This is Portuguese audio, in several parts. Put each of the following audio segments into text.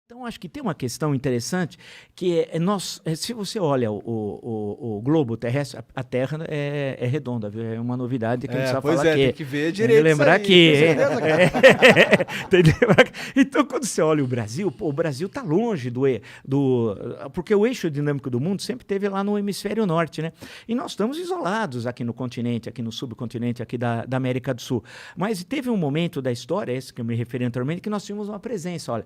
Então, acho que tem uma questão interessante que se você olha o globo terrestre, a Terra é redonda, viu? É uma novidade que a gente precisa falar aqui. Tem que ver direito. Lembrar isso que... aí, Tem que lembrar que... Então, quando você olha o Brasil está longe porque o eixo dinâmico do mundo sempre esteve lá no hemisfério norte, né? E nós estamos isolados aqui no continente, aqui no subcontinente, aqui da América do Sul. Mas teve um momento da história, esse que eu me referi anteriormente, que nós tínhamos uma presença, olha...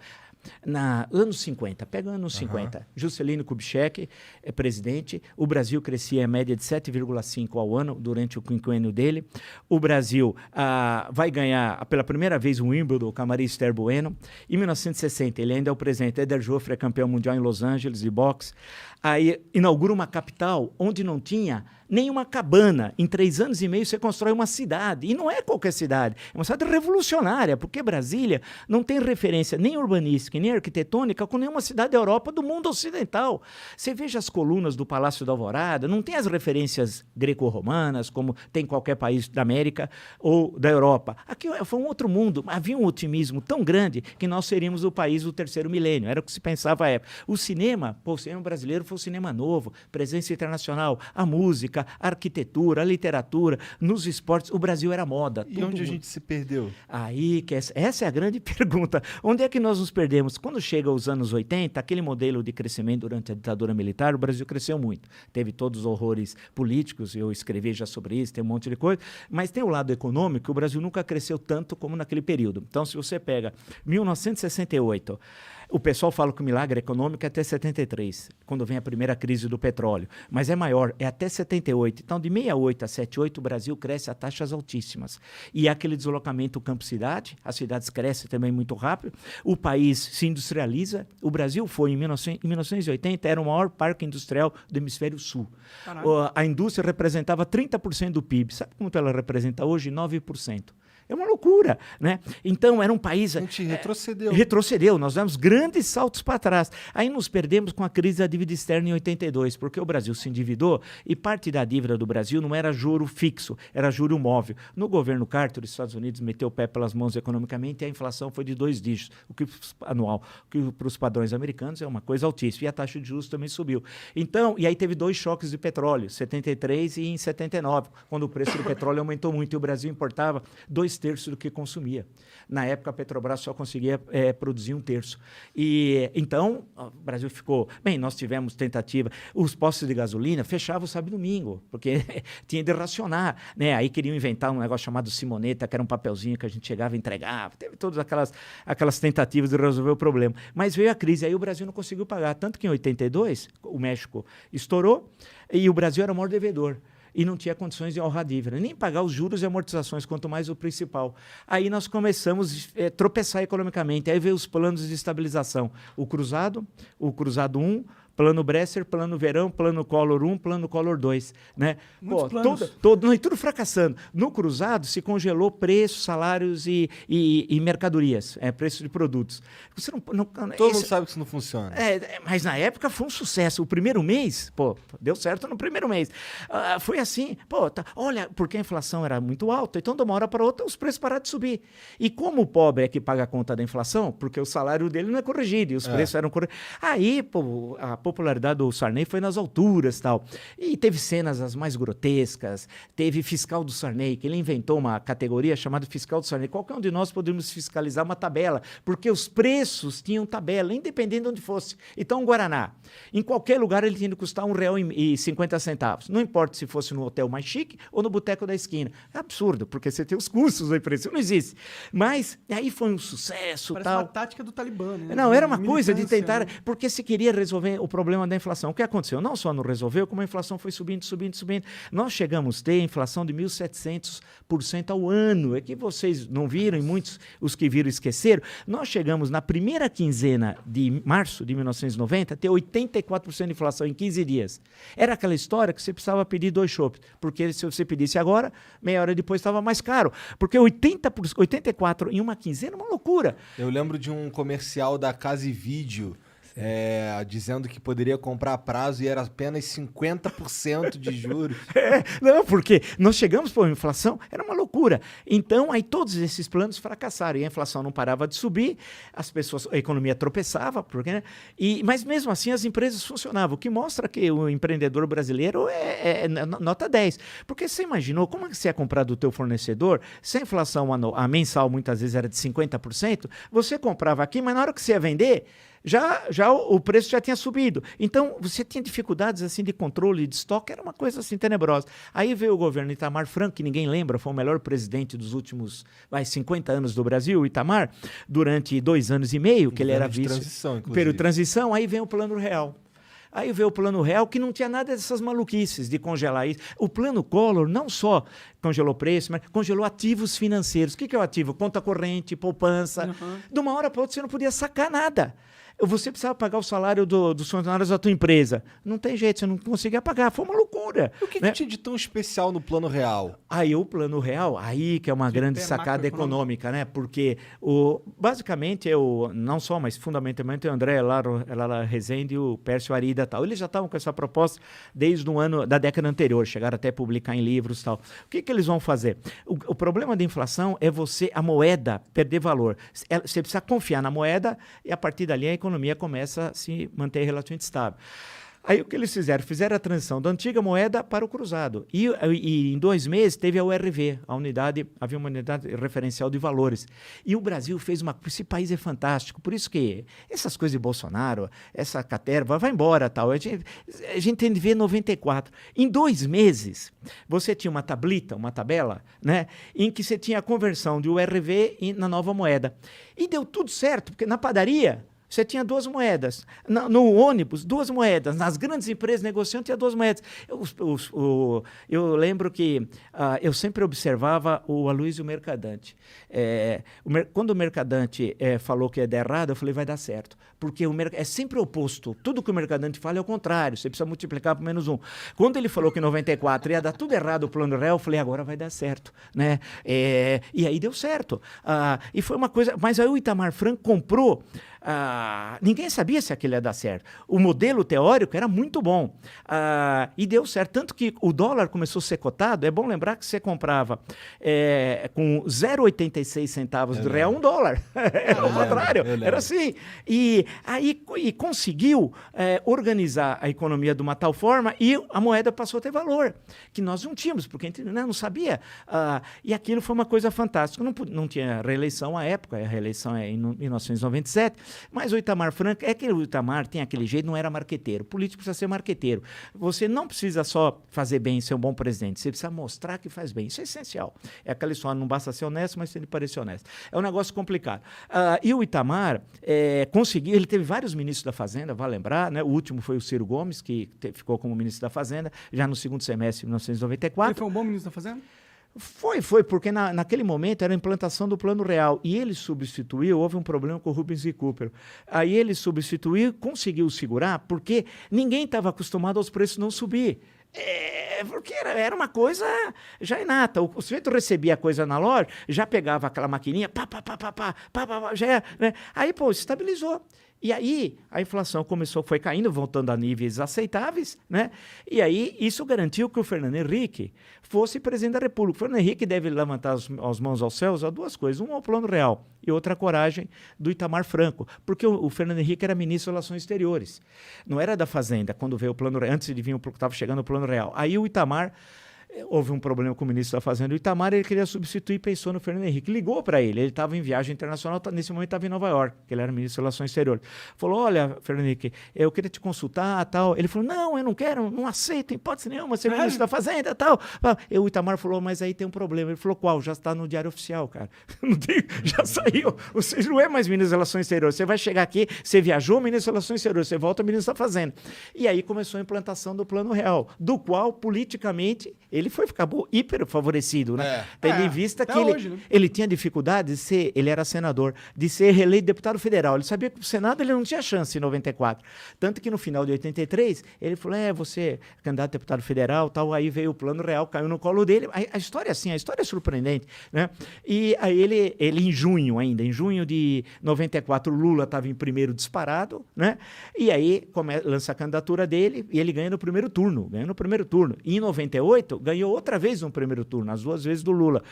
anos 50, pega anos 50, Juscelino Kubitschek é presidente, o Brasil crescia em média de 7,5 ao ano durante o quinquênio dele, o Brasil vai ganhar pela primeira vez o Wimbledon com a Maria Esther Bueno, em 1960 ele ainda é o presidente, Éder Joffre é campeão mundial em Los Angeles de boxe, aí inaugura uma capital onde não tinha nenhuma cabana. Em 3 anos e meio você constrói uma cidade. E não é qualquer cidade. É uma cidade revolucionária, porque Brasília não tem referência nem urbanística, nem arquitetônica com nenhuma cidade da Europa do mundo ocidental. Você veja as colunas do Palácio da Alvorada, não tem as referências greco-romanas, como tem em qualquer país da América ou da Europa. Aqui foi um outro mundo. Havia um otimismo tão grande que nós seríamos o país do terceiro milênio. Era o que se pensava à época. O cinema brasileiro foi um cinema novo, presença internacional, a música, a arquitetura, a literatura, nos esportes, o Brasil era moda. E onde a gente se perdeu? Aí, essa é a grande pergunta. Onde é que nós nos perdemos? Quando chega os anos 80, aquele modelo de crescimento durante a ditadura militar, o Brasil cresceu muito. Teve todos os horrores políticos, eu escrevi já sobre isso, tem um monte de coisa, mas tem o lado econômico, o Brasil nunca cresceu tanto como naquele período. Então, se você pega 1968, o pessoal fala que o milagre econômico é até 73, quando vem a primeira crise do petróleo. Mas é maior, é até 78. Então, de 68 a 78, o Brasil cresce a taxas altíssimas. E é aquele deslocamento campo-cidade, as cidades crescem também muito rápido, o país se industrializa. O Brasil foi, em 1980, era o maior parque industrial do hemisfério sul. A indústria representava 30% do PIB. Sabe quanto ela representa hoje? 9%. É uma loucura, né? Então, era um país... A gente retrocedeu. Retrocedeu, nós demos grandes saltos para trás. Aí nos perdemos com a crise da dívida externa em 82, porque o Brasil se endividou e parte da dívida do Brasil não era juro fixo, era juro móvel. No governo Carter, os Estados Unidos meteu o pé pelas mãos economicamente e a inflação foi de 2 dígitos, o que anual, que para os padrões americanos é uma coisa altíssima. E a taxa de juros também subiu. Então, e aí teve 2 choques de petróleo, 73 e em 79, quando o preço do petróleo aumentou muito e o Brasil importava 2/3 do que consumia. Na época, a Petrobras só conseguia produzir 1/3. E então, o Brasil ficou... Bem, nós tivemos tentativa. Os postos de gasolina fechavam sábado e domingo, porque tinha de racionar, né? Aí queriam inventar um negócio chamado Simoneta, que era um papelzinho que a gente chegava e entregava. Teve todas aquelas tentativas de resolver o problema. Mas veio a crise, aí o Brasil não conseguiu pagar. Tanto que em 82, o México estourou e o Brasil era o maior devedor. E não tinha condições de honrar a dívida, nem pagar os juros e amortizações, quanto mais o principal. Aí nós começamos a tropeçar economicamente, aí veio os planos de estabilização, o Cruzado 1, Plano Bresser, Plano Verão, Plano Collor 1, Plano Collor 2. Né? Tudo fracassando. No Cruzado se congelou preços, salários e mercadorias, preço de produtos. Você Todo mundo sabe que isso não funciona. Mas na época foi um sucesso. O primeiro mês, deu certo no primeiro mês. Foi assim, olha, porque a inflação era muito alta, então de uma hora para outra os preços pararam de subir. E como o pobre é que paga a conta da inflação, porque o salário dele não é corrigido, e os preços eram corrigidos. Aí, a popularidade do Sarney foi nas alturas e tal. E teve cenas as mais grotescas, teve fiscal do Sarney, que ele inventou uma categoria chamada fiscal do Sarney. Qualquer um de nós podemos fiscalizar uma tabela, porque os preços tinham tabela, independente de onde fosse. Então, um Guaraná, em qualquer lugar ele tinha que custar R$1,50. Não importa se fosse no hotel mais chique ou no boteco da esquina. É absurdo, porque você tem os custos da empresa, isso não existe. Mas aí foi um sucesso. Parece tal. uma tática do Talibã, né? Não, era uma coisa de tentar, porque se queria resolver o problema da inflação. O que aconteceu? Não só não resolveu, como a inflação foi subindo. Nós chegamos a ter inflação de 1.700% ao ano. É que vocês não viram e muitos, os que viram, esqueceram. Nós chegamos na primeira quinzena de março de 1990 a ter 84% de inflação em 15 dias. Era aquela história que você precisava pedir 2 chopps, porque se você pedisse agora, meia hora depois estava mais caro. Porque 84% em uma quinzena é uma loucura. Eu lembro de um comercial da Casa e Vídeo, dizendo que poderia comprar a prazo e era apenas 50% de juros. Não, porque nós chegamos para a inflação, era uma loucura. Então, aí todos esses planos fracassaram e a inflação não parava de subir, a economia tropeçava, porque, né? Mas mesmo assim as empresas funcionavam, o que mostra que o empreendedor brasileiro é nota 10. Porque você imaginou como é que você ia comprar do teu fornecedor, se a inflação a mensal muitas vezes era de 50%, você comprava aqui, mas na hora que você ia vender, já o preço já tinha subido. Então, você tinha dificuldades assim de controle de estoque, era uma coisa assim tenebrosa. Aí veio o governo Itamar Franco, que ninguém lembra, foi o melhor presidente dos últimos 50 anos do Brasil, o Itamar, durante 2 anos e meio, que ele era vice. Período de transição, aí vem o Plano Real. Aí veio o Plano Real, que não tinha nada dessas maluquices de congelar isso. O Plano Collor não só congelou preço, mas congelou ativos financeiros. O que é o ativo? Conta corrente, poupança. Uhum. De uma hora para outra você não podia sacar nada. Você precisava pagar o salário dos funcionários da tua empresa. Não tem jeito, você não conseguia pagar. Foi uma loucura. E o que tinha de tão especial no Plano Real? Aí o Plano Real, aí que é uma grande sacada econômica, né? Porque basicamente não só, mas fundamentalmente o André Lara Rezende e o Pércio Arida e tal. Eles já estavam com essa proposta desde o ano da década anterior, chegaram até a publicar em livros e tal. O que eles vão fazer? O problema da inflação é a moeda perder valor. Você precisa confiar na moeda e a partir dali a economia começa a se manter relativamente estável. Aí o que eles fizeram? Fizeram a transição da antiga moeda para o cruzado. E em 2 meses teve a URV, havia uma unidade referencial de valores. E o Brasil fez esse país é fantástico, por isso que essas coisas de Bolsonaro, essa caterva, vai embora, tal. A gente tem de ver 94. Em 2 meses, você tinha uma tabela, né, em que você tinha a conversão de URV na nova moeda. E deu tudo certo, porque na padaria você tinha 2 moedas. No ônibus, 2 moedas. Nas grandes empresas negociando, tinha 2 moedas. Eu lembro que eu sempre observava o Aloysio Mercadante. Quando o Mercadante falou que ia dar errado, eu falei, vai dar certo. Porque é sempre o oposto. Tudo que o Mercadante fala é o contrário. Você precisa multiplicar por -1. Quando ele falou que em 94 ia dar tudo errado o Plano Real, eu falei, agora vai dar certo. Né? E aí deu certo. E foi uma coisa... Mas aí o Itamar Franco comprou... ninguém sabia se aquilo ia dar certo. O modelo teórico era muito bom. E deu certo. Tanto que o dólar começou a ser cotado. É bom lembrar que você comprava com 0,86 centavos de real $1. Era o contrário. Era assim. E conseguiu organizar a economia de uma tal forma e a moeda passou a ter valor, que nós não tínhamos, porque a gente não sabia. E aquilo foi uma coisa fantástica. Não tinha reeleição à época, a reeleição é em 1997, mas o Itamar Franco, que o Itamar tem aquele jeito, não era marqueteiro. O político precisa ser marqueteiro. Você não precisa só fazer bem e ser um bom presidente, você precisa mostrar que faz bem. Isso é essencial. É aquela história, não basta ser honesto, mas tem que parecer honesto. É um negócio complicado. E o Itamar conseguiu, ele teve vários ministros da Fazenda, vale lembrar, né? O último foi o Ciro Gomes, que ficou como ministro da Fazenda, já no segundo semestre de 1994. Ele foi um bom ministro da Fazenda? Foi, porque naquele momento era a implantação do Plano Real e ele substituiu, houve um problema com o Rubens e Cooper. Aí ele substituiu, conseguiu segurar, porque ninguém estava acostumado aos preços não subir. Porque era uma coisa já inata. O sujeito recebia a coisa na loja, já pegava aquela maquininha, já né? Aí, estabilizou. E aí a inflação foi caindo, voltando a níveis aceitáveis, né? E aí isso garantiu que o Fernando Henrique fosse presidente da República. O Fernando Henrique deve levantar as mãos aos céus a 2 coisas. Um ao Plano Real e outra a coragem do Itamar Franco. Porque o Fernando Henrique era ministro das Relações Exteriores. Não era da Fazenda, quando veio o Plano Real, antes de vir, estava chegando o Plano Real. Aí o Itamar... Houve um problema com o ministro da Fazenda, o Itamar, ele queria substituir e pensou no Fernando Henrique. Ligou para ele estava em viagem internacional, nesse momento estava em Nova York, que ele era ministro das Relações Exteriores. Falou, olha, Fernando Henrique, eu queria te consultar, tal. Ele falou, não, eu não quero, não aceito, em hipótese nenhuma, ser ministro da Fazenda, tal. E o Itamar falou, mas aí tem um problema. Ele falou, qual? Já está no Diário Oficial, cara. Já saiu. Você não é mais ministro das Relações Exteriores. Você vai chegar aqui, você viajou, ministro das Relações Exteriores, você volta ministro da Fazenda. E aí começou a implantação do Plano Real, do qual, politicamente, ele foi ficar hiper favorecido, né? Tendo em vista que hoje, né? ele tinha dificuldade de ser, ele era senador, de ser reeleito deputado federal. Ele sabia que o Senado ele não tinha chance em 94. Tanto que no final de 83, ele falou, você é candidato a deputado federal, tal, aí veio o Plano Real, caiu no colo dele. A história é assim, a história é surpreendente, né? E aí ele em junho de 94, o Lula estava em primeiro disparado, né? E aí lança a candidatura dele e ele ganha no primeiro turno. E em 98, ganhou outra vez no primeiro turno, as 2 vezes do Lula.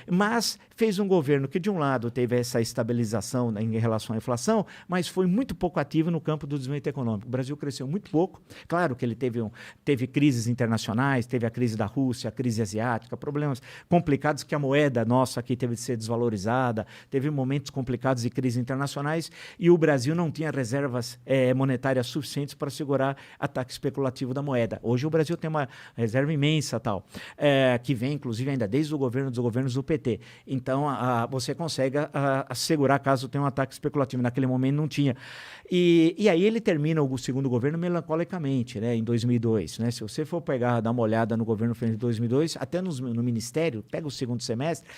Mas fez um governo que, de um lado, teve essa estabilização em relação à inflação, mas foi muito pouco ativo no campo do desenvolvimento econômico. O Brasil cresceu muito pouco. Claro que ele teve crises internacionais, teve a crise da Rússia, a crise asiática, problemas complicados que a moeda nossa aqui teve de ser desvalorizada, teve momentos complicados de crises internacionais e o Brasil não tinha reservas monetárias suficientes para segurar ataque especulativo da moeda. Hoje o Brasil tem uma reserva imensa, que vem, inclusive, ainda desde os governos do PT. Então, você consegue assegurar caso tenha um ataque especulativo. Naquele momento não tinha. E aí ele termina o segundo governo melancolicamente, né, em 2002. Né? Se você for dar uma olhada no governo de 2002, até no Ministério, pega o segundo semestre,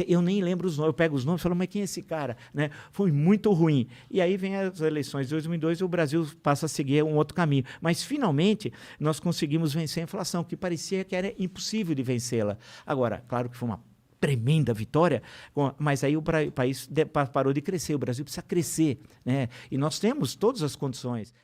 eu nem lembro os nomes, eu pego os nomes e falo, mas quem é esse cara? Né? Foi muito ruim. E aí vem as eleições de 2002 e o Brasil passa a seguir um outro caminho. Mas, finalmente, nós conseguimos vencer a inflação, que parecia que era impossível de vencê-la. Agora, claro que foi uma tremenda vitória, mas aí o país parou de crescer, o Brasil precisa crescer, né? E nós temos todas as condições.